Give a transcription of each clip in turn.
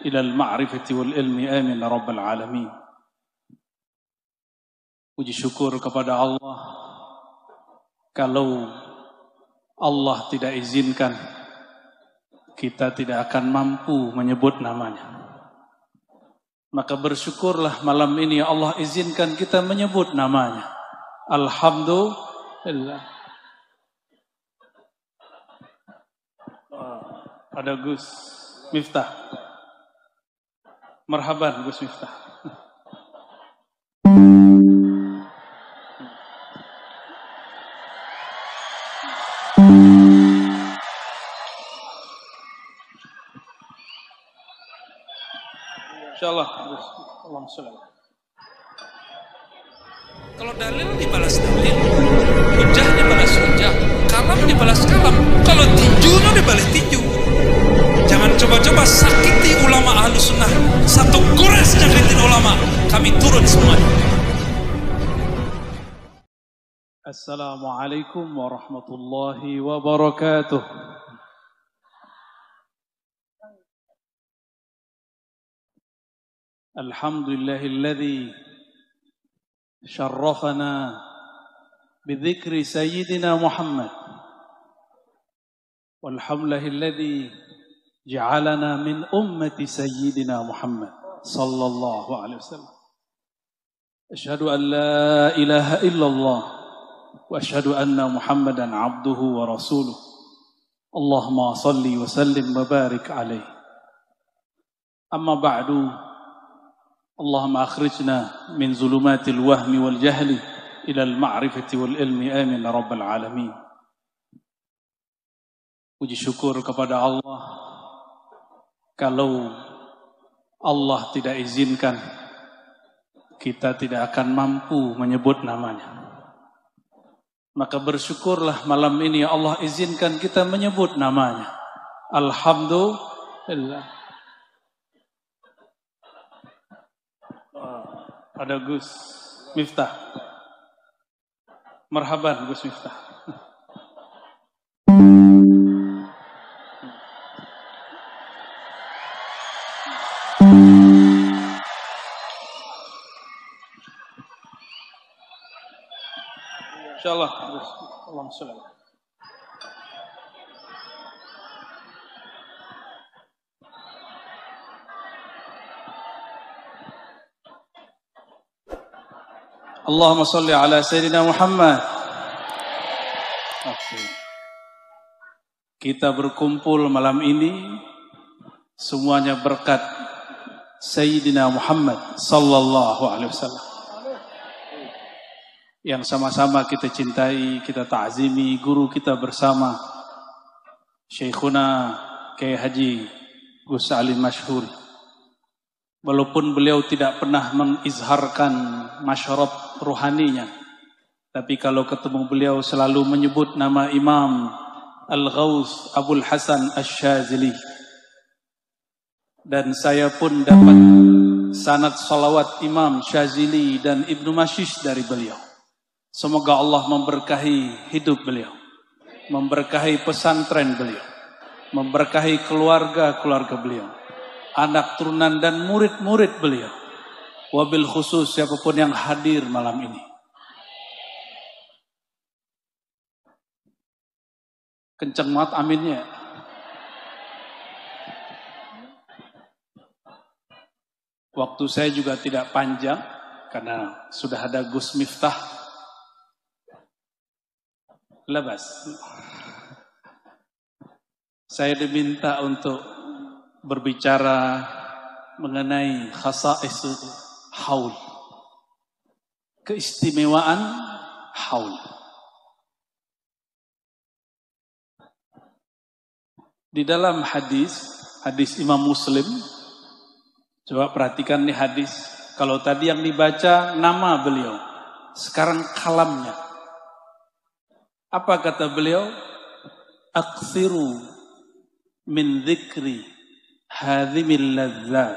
ilal ma'rifati wal ilmi amin ya rabbal alamin. Puji syukur kepada Allah. Kalau Allah tidak izinkan, kita tidak akan mampu menyebut namanya. Maka bersyukurlah malam ini Allah izinkan kita menyebut namanya. Alhamdulillah. Ada Gus Miftah. Marhaban Gus Miftah. Insyaallah. Allahumma shalli. Kalau dalil dibalas dalil, hujah dibalas hujah, kalam dibalas kalam. Kalau tinjunya dibalas tinju. Jangan coba-coba sakiti ulama ahlu sunnah. Satu gores nyakitin ulama, kami turun semuanya. Assalamualaikum warahmatullahi wabarakatuh. Alhamdulillahilladzi syarrafana bidzikri sayyidina Muhammad. Walhamdulillahilladzi ja'alana min ummati sayyidina Muhammad sallallahu alaihi wasallam. Asyhadu an la ilaha illallah wa asyhadu anna Muhammadan abduhu wa rasuluh. Allahumma salli wa sallim wa barik alaihi. Amma ba'du. Allahumma akhrijna min zulumatil wahmi wal jahli ilal ma'rifati wal ilmi amin ya rabbal alamin. Puji syukur kepada Allah. Kalau Allah tidak izinkan, kita tidak akan mampu menyebut namanya. Maka bersyukurlah malam ini Allah izinkan kita menyebut namanya. Alhamdulillah. Ada Gus Miftah. Marhaban Gus Miftah. Insyaallah. Allahumma shalli. Allahumma salli ala Sayyidina Muhammad. Kita berkumpul malam ini semuanya berkat Sayyidina Muhammad sallallahu alaihi wasallam. Yang sama-sama kita cintai, kita ta'zimi guru kita bersama Syekhuna Kiai Haji Gus Alim Masyhur. Walaupun beliau tidak pernah mengizharkan masyarakat ruhaninya, tapi kalau ketemu beliau selalu menyebut nama Imam Al-Ghaus Abul Hasan Asy-Syadzili. Dan saya pun dapat sanad salawat Imam Syadzili dan Ibnu Mashish dari beliau. Semoga Allah memberkahi hidup beliau, memberkahi pesantren beliau, memberkahi keluarga-keluarga beliau, anak turunan dan murid-murid beliau. Wabil khusus siapapun yang hadir malam ini. Kenceng banget aminnya. Waktu saya juga tidak panjang karena sudah ada Gus Miftah. Labas. Saya diminta untuk berbicara mengenai khasa'is haul. Keistimewaan haul. Di dalam hadis Imam Muslim, coba perhatikan nih hadis. Kalau tadi yang dibaca nama beliau, sekarang kalamnya. Apa kata beliau? Aksiru min dzikri hadhimil ladzat.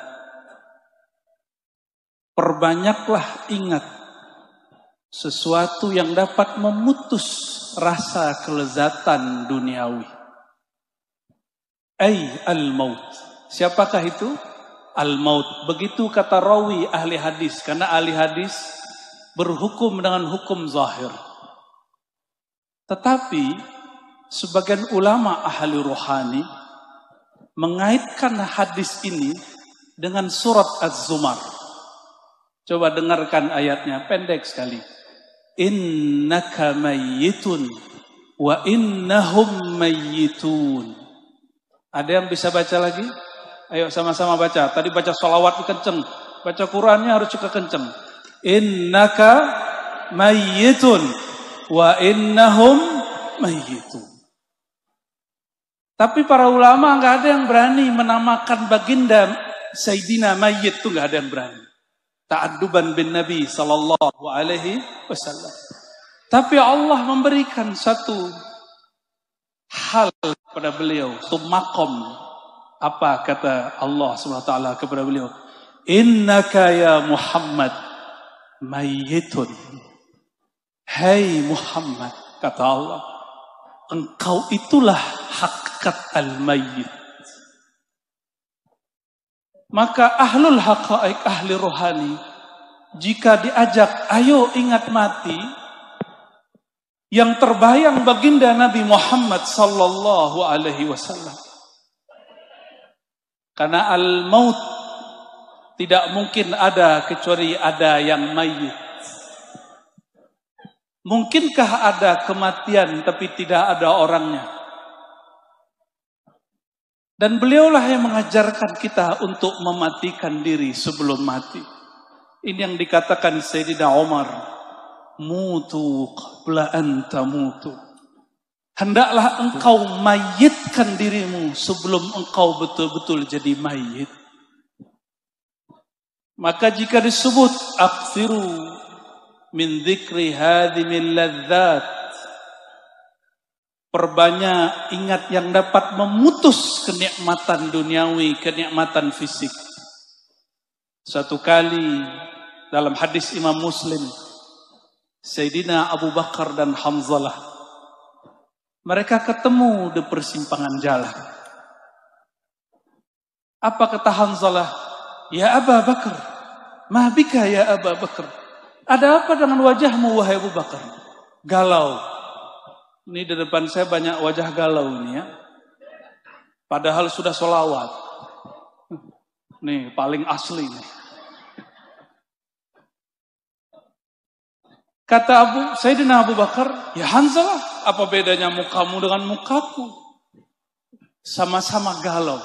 Perbanyaklah ingat sesuatu yang dapat memutus rasa kelezatan duniawi. Ay al-maut. Siapakah itu? al-maut. Begitu kata rawi ahli hadis, karena ahli hadis berhukum dengan hukum zahir. Tetapi sebagian ulama ahli rohani mengaitkan hadis ini dengan surat Az-Zumar. Coba dengarkan ayatnya, pendek sekali. Innaka mayyitun wa innahum mayyitun. Ada yang bisa baca lagi? Ayo sama-sama baca. Tadi baca sholawat kenceng, baca Qurannya harus juga kenceng. Innaka mayyitun wa innahum mayyitun. Tapi para ulama nggak ada yang berani menamakan baginda Sayyidina Mayyit, itu nggak ada yang berani. Ta'adduban bin Nabi sallallahu alaihi wasallam. Tapi Allah memberikan satu hal kepada beliau, satu makom. Apa kata Allah SWT kepada beliau? Innaka ya Muhammad mayyitun. Hai Muhammad, kata Allah, engkau itulah hakikat al-mayyit. Maka ahlul haqa'iq, ahli rohani, jika diajak ayo ingat mati, yang terbayang baginda Nabi Muhammad sallallahu alaihi wasallam. Karena al-maut tidak mungkin ada kecuali ada yang mayyit. Mungkinkah ada kematian tapi tidak ada orangnya? Dan beliaulah yang mengajarkan kita untuk mematikan diri sebelum mati. Ini yang dikatakan Sayyidina Umar, mutu qabla an tamutu. Hendaklah engkau mayitkan dirimu sebelum engkau betul-betul jadi mayit. Maka jika disebut akthiru min dzikri hadhimil ladzat, perbanyak ingat yang dapat memutus kenikmatan duniawi, kenikmatan fisik. Suatu kali dalam hadis Imam Muslim, Sayyidina Abu Bakar dan Hamzalah, mereka ketemu di persimpangan jalan. Apa kata Hamzalah? Ya Abu Bakar, ma bika ya Abu Bakar? Ada apa dengan wajahmu wahai Abu Bakar? Galau. Ini di depan saya banyak wajah galau ini ya. Padahal sudah sholawat. Nih paling asli nih. Kata Sayyidina Abu Bakar, ya Hanzalah, apa bedanya mukamu dengan mukaku? Sama-sama galau.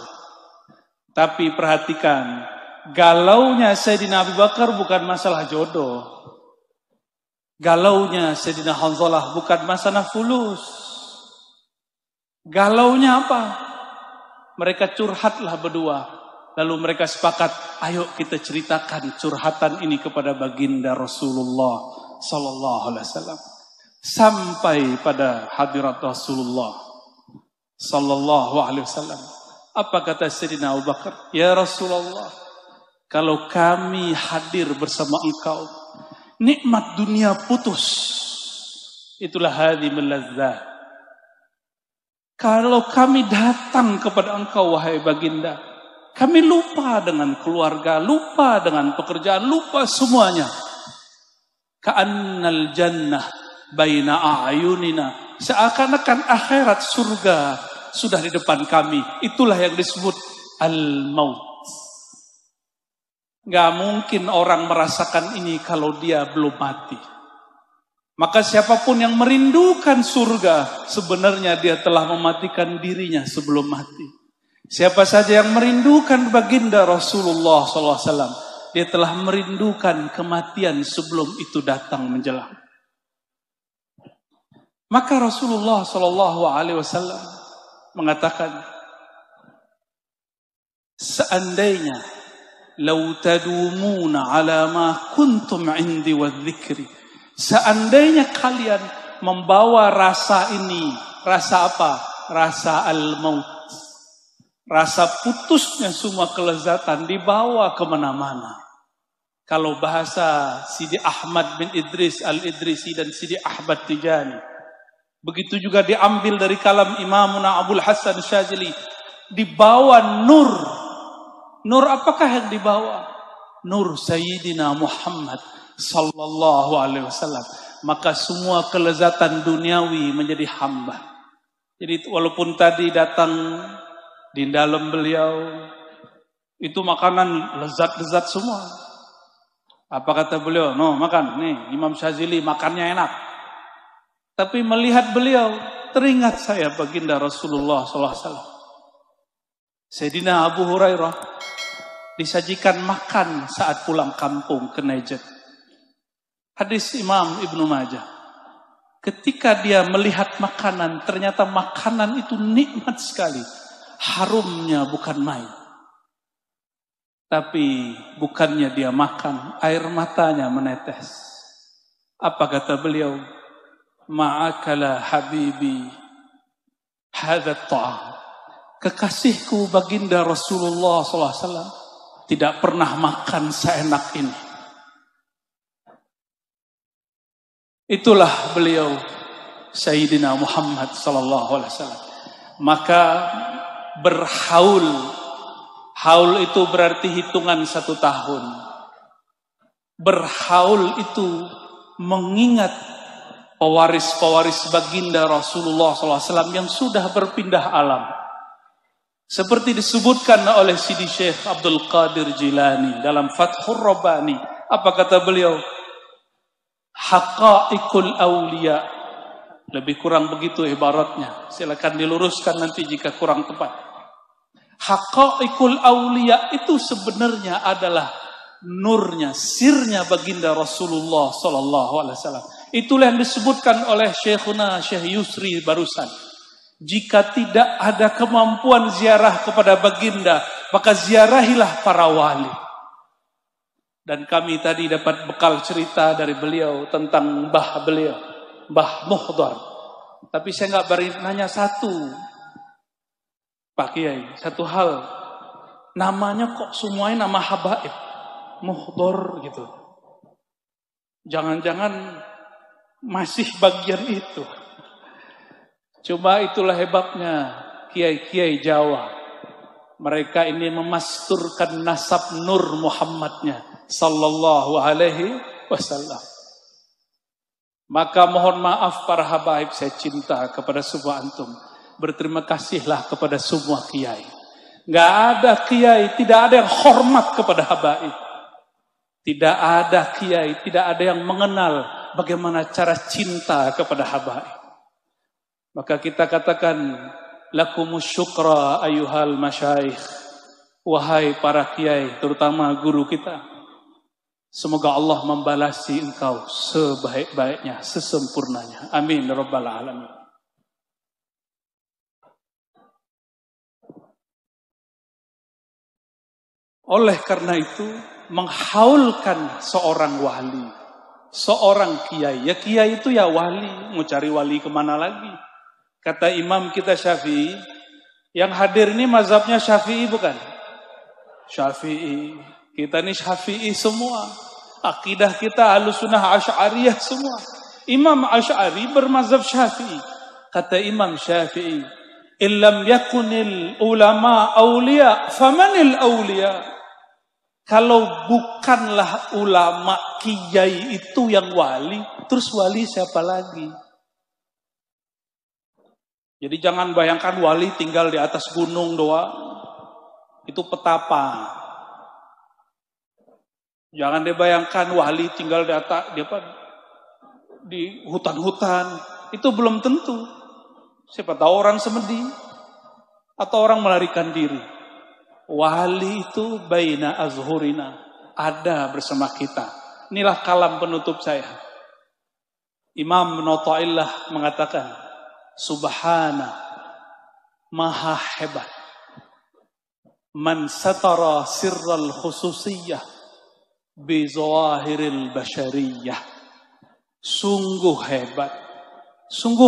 Tapi perhatikan, galaunya Sayyidina Abu Bakar bukan masalah jodoh. Galaunya Sayyidina Hanzalah bukan masalah fulus. Galaunya apa? Mereka curhatlah berdua. Lalu mereka sepakat, ayo kita ceritakan curhatan ini kepada baginda Rasulullah sallallahu alaihi wasallam. Sampai pada hadirat Rasulullah sallallahu alaihi wasallam. Apa kata Sayyidina Abu Bakar? Ya Rasulullah, kalau kami hadir bersama engkau, nikmat dunia putus. Itulah hadhimul ladzat. Kalau kami datang kepada engkau wahai baginda, kami lupa dengan keluarga, lupa dengan pekerjaan, lupa semuanya. Ka'annal jannah baina a'yunina. Seakan-akan akhirat surga sudah di depan kami. Itulah yang disebut al-maut. Gak mungkin orang merasakan ini kalau dia belum mati. Maka siapapun yang merindukan surga, sebenarnya dia telah mematikan dirinya sebelum mati. Siapa saja yang merindukan baginda Rasulullah SAW, dia telah merindukan kematian sebelum itu datang menjelang. Maka Rasulullah SAW mengatakan, seandainya lau tadumuna ala ma kuntum indi wa dzikri, seandainya kalian membawa rasa ini, rasa apa? Rasa al-maut. Rasa putusnya semua kelezatan dibawa kemana-mana. Kalau bahasa Sidi Ahmad bin Idris al-Idrisi dan Sidi Ahmad Tijani, begitu juga diambil dari kalam Imamuna Abul Hasan Syadzili, dibawa nur Nur apakah yang dibawa? Nur Sayyidina Muhammad sallallahu alaihi wasallam. Maka semua kelezatan duniawi menjadi hamba. Jadi walaupun tadi datang di dalam beliau, itu makanan lezat-lezat semua. Apa kata beliau? No, makan. Nih, Imam Syazili makannya enak. Tapi melihat beliau, teringat saya baginda Rasulullah SAW. Sayyidina Abu Hurairah disajikan makan saat pulang kampung ke Najd. Hadis Imam Ibnu Majah. Ketika dia melihat makanan, ternyata makanan itu nikmat sekali. Harumnya bukan main. Tapi bukannya dia makan, air matanya menetes. Apa kata beliau? Ma'akala habibi hadha ta'am. Kekasihku baginda Rasulullah SAW tidak pernah makan seenak ini. Itulah beliau Sayyidina Muhammad SAW. Maka berhaul. Haul itu berarti hitungan 1 tahun. Berhaul itu mengingat pewaris-pewaris baginda Rasulullah SAW yang sudah berpindah alam. Seperti disebutkan oleh Sidi Syekh Abdul Qadir Jilani dalam Fathur Rabbani. Apa kata beliau? Haqa'iqul awliya. Lebih kurang begitu ibaratnya. Silakan diluruskan nanti jika kurang tepat. Haqa'iqul awliya itu sebenarnya adalah nurnya, sirnya baginda Rasulullah SAW. Itulah yang disebutkan oleh Syekhuna Syekh Yusri barusan. Jika tidak ada kemampuan ziarah kepada baginda, maka ziarahilah para wali. Dan kami tadi dapat bekal cerita dari beliau tentang mbah beliau, Mbah Muhdar. Tapi saya nggak beri nanya satu, Pak Kiai, satu hal. Namanya kok semuanya nama habaib, Muhdar gitu. Jangan-jangan masih bagian itu. Cuma itulah hebatnya kiai-kiai Jawa. Mereka ini memasturkan nasab Nur Muhammadnya sallallahu alaihi wasallam. Maka mohon maaf para habaib, saya cinta kepada semua antum. Berterima kasihlah kepada semua kiai. Enggak ada kiai, tidak ada yang hormat kepada habaib. Tidak ada kiai, tidak ada yang mengenal bagaimana cara cinta kepada habaib. Maka kita katakan lakumus syukra ayuhal masyayikh. Wahai para kiai, terutama guru kita. Semoga Allah membalasi engkau sebaik-baiknya, sesempurnanya. Amin rabbal alamin. Oleh karena itu, menghaulkan seorang wali, seorang kiai. Ya kiai itu ya wali, mau cari wali kemana lagi? Kata imam kita Syafi'i, yang hadir ini mazhabnya Syafi'i bukan? Syafi'i. Kita ini Syafi'i semua. Akidah kita Ahlussunnah Asy'ariyah semua. Imam Asy'ari bermazhab Syafi'i. Kata Imam Syafi'i, "Illam yakunil ulama awliya, famanil awliya?" Kalau bukanlah ulama kiai itu yang wali, terus wali siapa lagi? Jadi jangan bayangkan wali tinggal di atas gunung doang. Itu petapa. Jangan dibayangkan wali tinggal di atas di hutan-hutan. Itu belum tentu. Siapa tahu orang semedi atau orang melarikan diri. Wali itu baina azhurina, ada bersama kita. Inilah kalam penutup saya. Imam Ibnu Athaillah mengatakan, Subhana, maha hebat. Man satara sirral khususiyah bi zawahiril bashariyah. Sungguh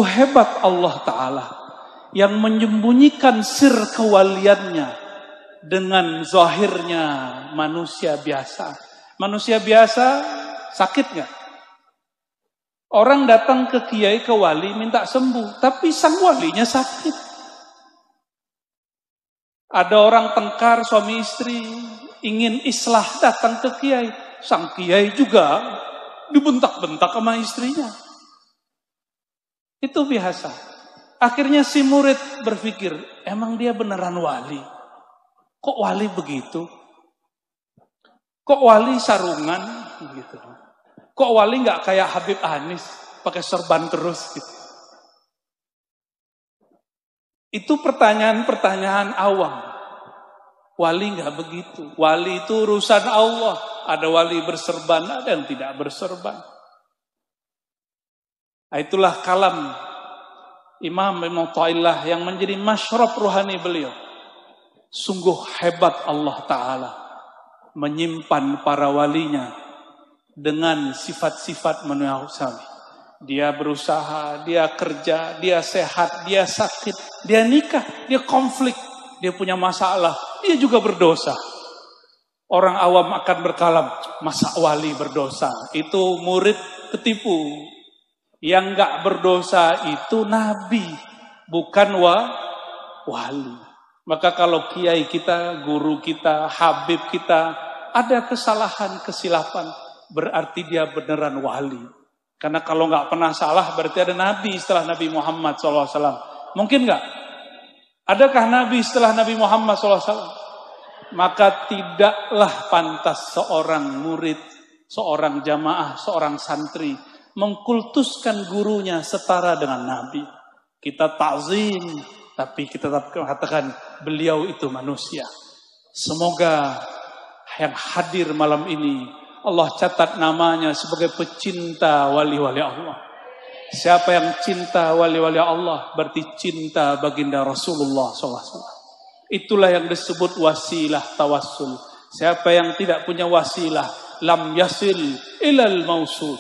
hebat Allah Ta'ala yang menyembunyikan sir kewaliannya dengan zahirnya manusia biasa. Manusia biasa sakit nggak? Orang datang ke kiai, ke wali minta sembuh, tapi sang walinya sakit. Ada orang tengkar suami istri, ingin islah datang ke kiai. Sang kiai juga dibentak-bentak sama istrinya. Itu biasa. Akhirnya si murid berpikir, emang dia beneran wali? Kok wali begitu? Kok wali sarungan? Gitu. Kok wali nggak kayak Habib Anis, pakai serban terus? Gitu. Itu pertanyaan-pertanyaan awam. Wali nggak begitu. Wali itu urusan Allah. Ada wali berserban, ada yang tidak berserban. Nah, itulah kalam Imam Ibnu Athaillah yang menjadi masyrab ruhani beliau. Sungguh hebat Allah Ta'ala menyimpan para walinya dengan sifat-sifat manusiawi. Dia berusaha, dia kerja, dia sehat, dia sakit, dia nikah, dia konflik, dia punya masalah, dia juga berdosa. Orang awam akan berkalam, masa wali berdosa? Itu murid ketipu. Yang enggak berdosa itu nabi, bukan wali. Maka kalau kiai kita, guru kita, habib kita ada kesalahan, kesilapan, berarti dia beneran wali. Karena kalau nggak pernah salah berarti ada nabi setelah Nabi Muhammad SAW. Mungkin nggak? Adakah nabi setelah Nabi Muhammad SAW? Maka tidaklah pantas seorang murid, seorang jamaah, seorang santri mengkultuskan gurunya setara dengan nabi. Kita ta'zim, tapi kita tetap katakan beliau itu manusia. Semoga yang hadir malam ini Allah catat namanya sebagai pecinta wali-wali Allah. Siapa yang cinta wali-wali Allah berarti cinta baginda Rasulullah SAW. Itulah yang disebut wasilah tawassul. Siapa yang tidak punya wasilah, lam yasil ilal mausul,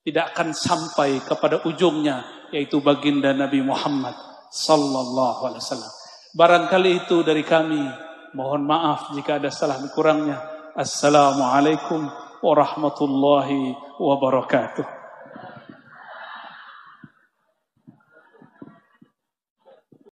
tidak akan sampai kepada ujungnya, yaitu baginda Nabi Muhammad sallallahu alaihi wasallam. Barangkali itu dari kami. Mohon maaf jika ada salah kurangnya. Assalamualaikum warahmatullahi wabarakatuh.